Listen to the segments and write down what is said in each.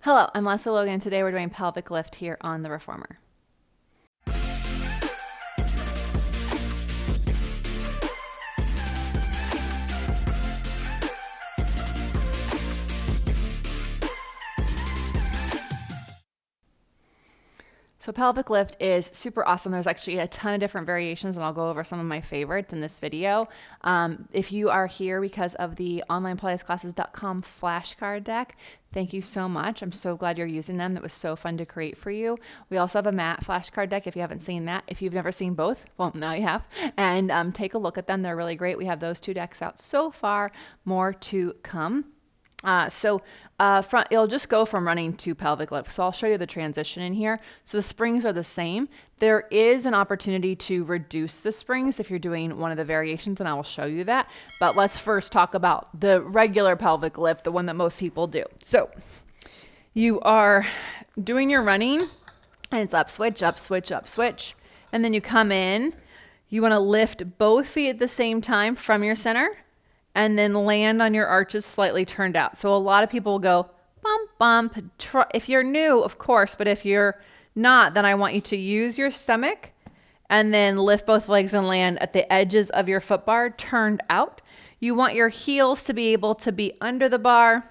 Hello, I'm Lesley Logan. Today we're doing pelvic lift here on the Reformer. So pelvic lift is super awesome. There's actually a ton of different variations, and I'll go over some of my favorites in this video. If you are here because of the onlinepilatesclasses.com flashcard deck, thank you so much. I'm so glad you're using them. That was so fun to create for you. We also have a mat flashcard deck if you haven't seen that. If you've never seen both, well, now you have. And take a look at them. They're really great. We have those two decks out so far. More to come. It'll just go from running to pelvic lift. So I'll show you the transition in here. So the springs are the same. There is an opportunity to reduce the springs if you're doing one of the variations, and I will show you that. But let's first talk about the regular pelvic lift, the one that most people do. So you are doing your running, and it's up, switch, up, switch, up, switch. And then you come in. You want to lift both feet at the same time from your center, and then land on your arches slightly turned out. So a lot of people will go bump, bump. If you're new, of course, but if you're not, then I want you to use your stomach and then lift both legs and land at the edges of your foot bar turned out. You want your heels to be able to be under the bar,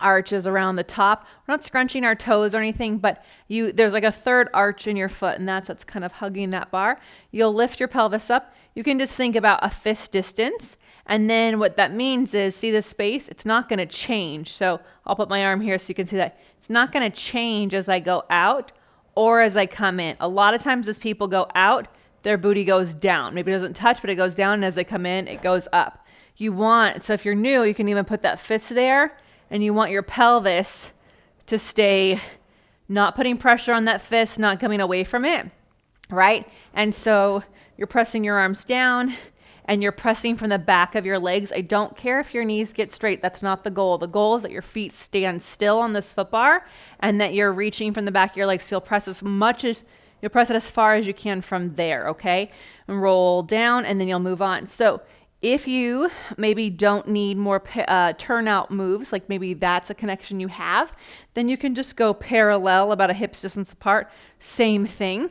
arches around the top. We're not scrunching our toes or anything, but there's like a third arch in your foot, and that's what's kind of hugging that bar. You'll lift your pelvis up. You can just think about a fist distance. And then what that means is, see the space? It's not going to change. So I'll put my arm here so you can see that. It's not going to change as I go out or as I come in. A lot of times as people go out, their booty goes down. Maybe it doesn't touch, but it goes down. And as they come in, it goes up. So if you're new, you can even put that fist there. And you want your pelvis to stay not putting pressure on that fist, not coming away from it, right? And so you're pressing your arms down and you're pressing from the back of your legs. I don't care if your knees get straight. That's not the goal. The goal is that your feet stand still on this foot bar and that you're reaching from the back of your legs. So you'll press you'll press it as far as you can from there, okay? And roll down, and then you'll move on. So if you maybe don't need more turnout moves, like maybe that's a connection you have, then you can just go parallel about a hip's distance apart. Same thing,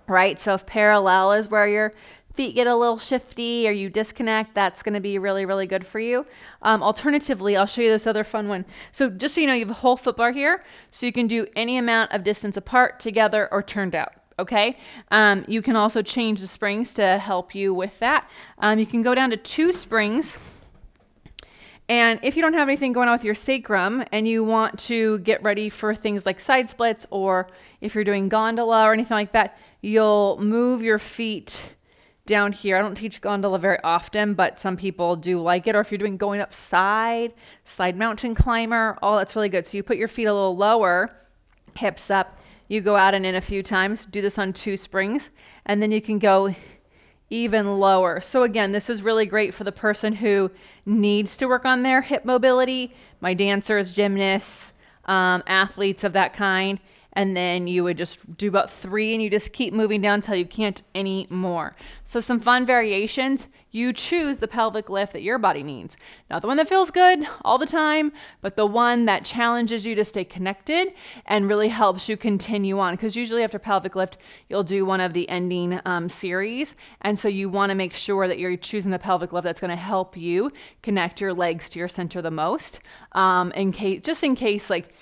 right? So if parallel is where your feet get a little shifty or you disconnect, that's going to be really, really good for you. Alternatively, I'll show you this other fun one. So just so you know, you have a whole foot bar here, so you can do any amount of distance apart, together, or turned out. Okay. You can also change the springs to help you with that. You can go down to 2 springs. And if you don't have anything going on with your sacrum and you want to get ready for things like side splits, or if you're doing gondola or anything like that, you'll move your feet down here. I don't teach gondola very often, but some people do like it. Or if you're doing going up slide mountain climber, oh, that's really good. So you put your feet a little lower, hips up. You go out and in a few times. Do this on 2 springs, and then you can go even lower. So again, this is really great for the person who needs to work on their hip mobility, my dancers, gymnasts, athletes of that kind. And then you would just do about 3, and you just keep moving down until you can't anymore. So some fun variations. You choose the pelvic lift that your body needs. Not the one that feels good all the time, but the one that challenges you to stay connected and really helps you continue on. Because usually after pelvic lift, you'll do one of the ending series. And so you want to make sure that you're choosing the pelvic lift that's going to help you connect your legs to your center the most. In case like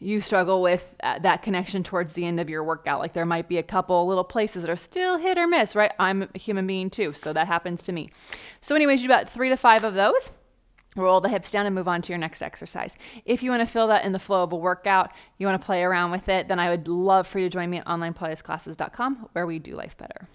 you struggle with that connection towards the end of your workout. Like there might be a couple little places that are still hit or miss, right? I'm a human being too, so that happens to me. So anyways, you do about 3 to 5 of those. Roll the hips down and move on to your next exercise. If you want to feel that in the flow of a workout, you want to play around with it, then I would love for you to join me at onlinepilatesclasses.com, where we do life better.